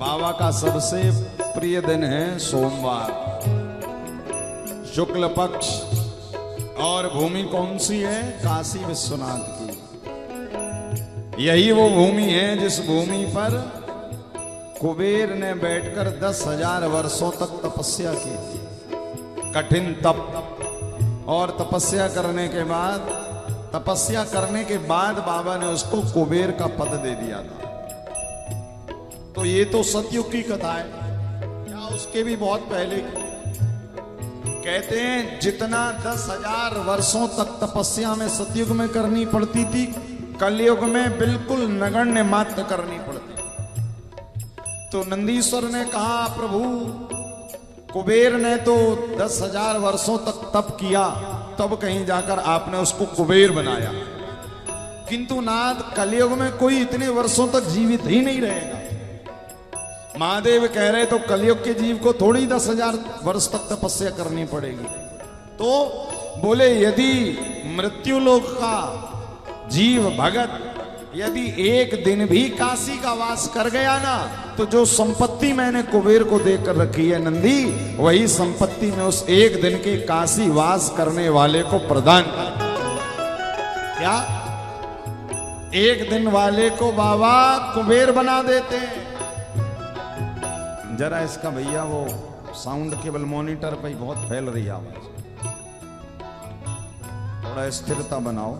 बाबा का सबसे प्रिय दिन है सोमवार, शुक्ल पक्ष। और भूमि कौन सी है? काशी विश्वनाथ की। यही वो भूमि है जिस भूमि पर कुबेर ने बैठकर 10,000 वर्षों तक तपस्या की थी, कठिन तप। और तपस्या करने के बाद बाबा ने उसको कुबेर का पद दे दिया था। तो ये तो सतयुग की कथा है, क्या उसके भी बहुत पहले की। कहते हैं जितना 10,000 वर्षों तक तपस्या में सतयुग में करनी पड़ती थी, कलयुग में बिल्कुल नगण्य मात्र करनी पड़ती। तो नंदीश्वर ने कहा, प्रभु कुबेर ने तो 10,000 वर्षों तक तप किया, तब कहीं जाकर आपने उसको कुबेर बनाया। किंतु नाथ, कलयुग में कोई इतने वर्षों तक जीवित ही नहीं रहेगा। महादेव कह रहे तो कलयुग के जीव को थोड़ी 10,000 वर्ष तक तपस्या करनी पड़ेगी। तो बोले यदि मृत्युलोक का जीव भगत यदि एक दिन भी काशी का वास कर गया ना, तो जो संपत्ति मैंने कुबेर को देकर रखी है नंदी, वही संपत्ति में उस एक दिन के काशी वास करने वाले को प्रदान कर। क्या एक दिन वाले को बाबा कुबेर बना देते हैं? जरा इसका भैया वो साउंड केवल मॉनिटर पे बहुत फैल रही आवाज, थोड़ा स्थिरता बनाओ।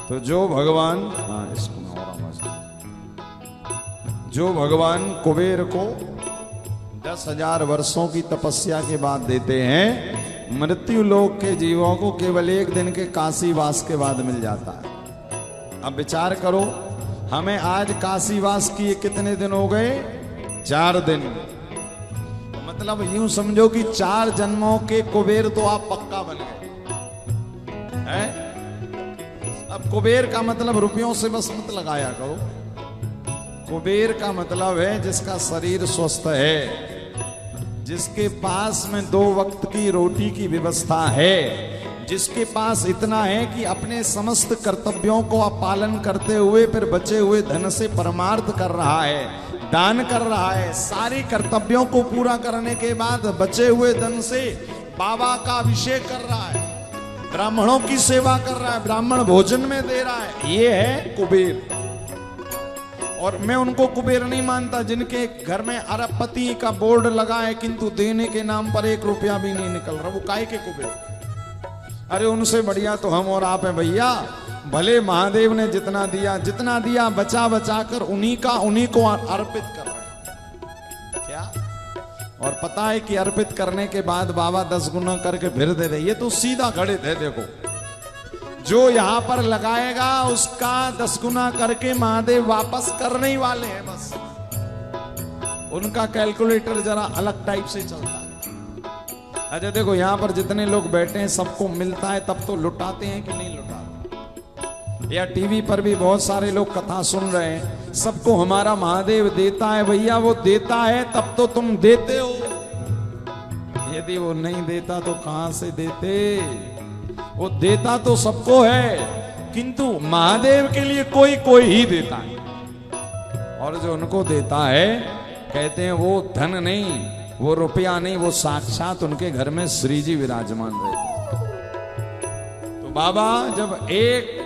तो जो भगवान, इसको और आवाज, जो भगवान कुबेर को 10,000 वर्षों की तपस्या के बाद देते हैं, मृत्यु लोक के जीवों को केवल एक दिन के काशी वास के बाद मिल जाता है। अब विचार करो, हमें आज काशी वास किए कितने दिन हो गए? 4 दिन। मतलब यूं समझो कि 4 जन्मों के कुबेर तो आप पक्का बन गए हैं। अब कुबेर का मतलब रुपयों से बस मत लगाया करो। कुबेर का मतलब है जिसका शरीर स्वस्थ है, जिसके पास में 2 वक्त की रोटी की व्यवस्था है, जिसके पास इतना है कि अपने समस्त कर्तव्यों को पालन करते हुए फिर बचे हुए धन से परमार्थ कर रहा है, दान कर रहा है। सारे कर्तव्यों को पूरा करने के बाद बचे हुए धन से बाबा का अभिषेक कर रहा है, ब्राह्मणों की सेवा कर रहा है, ब्राह्मण भोजन में दे रहा है। ये है कुबेर। और मैं उनको कुबेर नहीं मानता जिनके घर में अरबपति का बोर्ड लगा है, किंतु देने के नाम पर 1 रुपया भी नहीं निकल रहा। वो काहे के कुबेर? अरे उनसे बढ़िया तो हम और आप हैं भैया। भले महादेव ने जितना दिया बचा कर उन्हीं को अर्पित कर रहे हैं। क्या? और पता है कि अर्पित करने के बाद बाबा 10 गुना करके फिर दे दे। ये तो सीधा गणित है। देखो, जो यहां पर लगाएगा उसका 10 गुना करके महादेव वापस करने ही वाले हैं। बस उनका कैलकुलेटर जरा अलग टाइप से चलता है। अच्छा देखो, यहां पर जितने लोग बैठे हैं सबको मिलता है, तब तो लुटाते हैं कि नहीं लुटाते? या टीवी पर भी बहुत सारे लोग कथा सुन रहे हैं, सबको हमारा महादेव देता है। भैया वो देता है तब तो तुम देते हो, यदि वो नहीं देता तो कहां से देते? वो देता तो सबको है, किंतु महादेव के लिए कोई ही देता है। और जो उनको देता है, कहते हैं वो धन नहीं, वो रुपया नहीं, वो साक्षात उनके घर में श्री जी विराजमान रहते। तो बाबा जब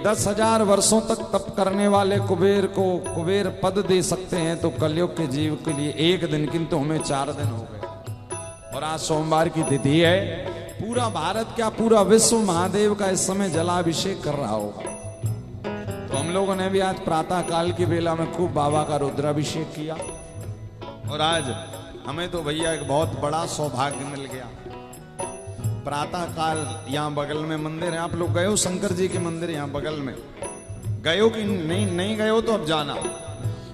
10,000 वर्षों तक तप करने वाले कुबेर को कुबेर पद दे सकते हैं, तो कलयुग के जीव के लिए एक दिन, किंतु हमें 4 दिन हो गए। और आज सोमवार की तिथि है। पूरा भारत क्या, पूरा विश्व महादेव का इस समय जलाभिषेक कर रहा होगा। तो हम लोगों ने भी आज प्रातः काल की बेला में खूब बाबा का रुद्राभिषेक किया। और आज हमें तो भैया एक बहुत बड़ा सौभाग्य मिल गया। प्रातः काल यहाँ बगल में मंदिर है, आप लोग गए हो? शंकर जी के मंदिर यहाँ बगल में गए हो कि नहीं गए हो तो अब जाना।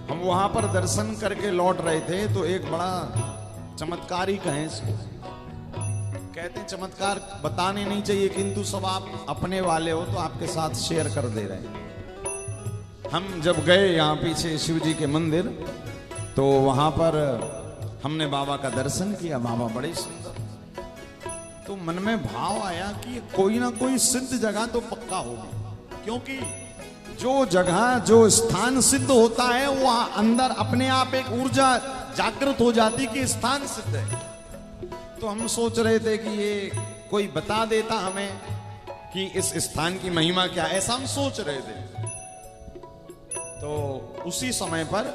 हम वहां पर दर्शन करके लौट रहे थे, तो एक बड़ा चमत्कार ही कहें इसको। कहते हैं चमत्कार बताने नहीं चाहिए, किंतु सब आप अपने वाले हो तो आपके साथ शेयर कर दे रहे हैं। हम जब गए यहाँ पीछे शिव जी के मंदिर, तो वहां पर हमने बाबा का दर्शन किया। बाबा बड़े सुंदर। तो मन में भाव आया कि कोई ना कोई सिद्ध जगह तो पक्का होगी, क्योंकि जो जगह जो स्थान सिद्ध होता है वहां अंदर अपने आप एक ऊर्जा जागृत हो जाती कि स्थान सिद्ध है। तो हम सोच रहे थे कि ये कोई बता देता हमें कि इस स्थान की महिमा क्या है, ऐसा हम सोच रहे थे। तो उसी समय पर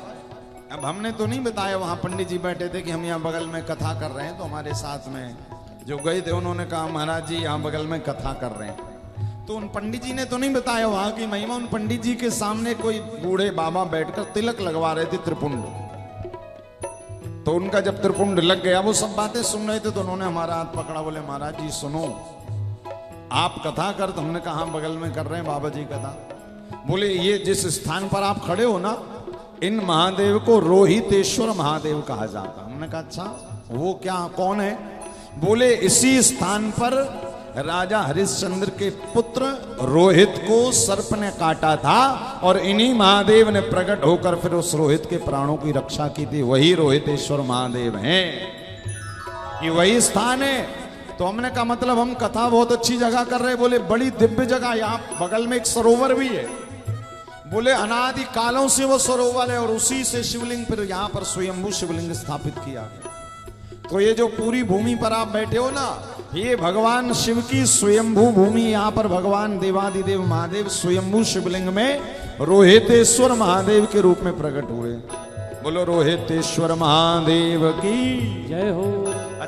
अब हमने तो नहीं बताया, वहां पंडित जी बैठे थे कि हम यहाँ बगल में कथा कर रहे हैं। तो हमारे साथ में जो गए थे उन्होंने कहा महाराज जी यहाँ बगल में कथा कर रहे हैं। तो उन पंडित जी ने तो नहीं बताया वहां की महिमा। उन पंडित जी के सामने कोई बूढ़े बाबा बैठकर तिलक लगवा रहे थे, त्रिपुंड। तो उनका जब त्रिपुंड लग गया, वो सब बातें सुन रहे थे, तो उन्होंने हमारा हाथ पकड़ा, बोले महाराज जी सुनो, आप कथा कर। तो हमने कहा बगल में कर रहे हैं बाबा जी कथा। बोले ये जिस स्थान पर आप खड़े हो ना, इन महादेव को रोहितेश्वर महादेव कहा जाता। हमने कहा अच्छा वो क्या, कौन है? बोले इसी स्थान पर राजा हरिश्चंद्र के पुत्र रोहित को सर्प ने काटा था और इन्हीं महादेव ने प्रकट होकर फिर उस रोहित के प्राणों की रक्षा की थी। वही रोहितेश्वर महादेव हैं, ये वही स्थान है। तो हमने कहा मतलब हम कथा बहुत अच्छी जगह कर रहे हैं। बोले बड़ी दिव्य जगह, यहाँ बगल में एक सरोवर भी है। बोले अनादि कालों से वो सरोवर है और उसी से शिवलिंग फिर यहाँ पर स्वयंभू शिवलिंग स्थापित किया गया। तो ये जो पूरी भूमि पर आप बैठे हो ना, ये भगवान शिव की स्वयंभू भूमि। यहाँ पर भगवान देवादिदेव महादेव स्वयंभू शिवलिंग में रोहितेश्वर महादेव के रूप में प्रकट हुए। बोलो रोहितेश्वर महादेव की जय हो।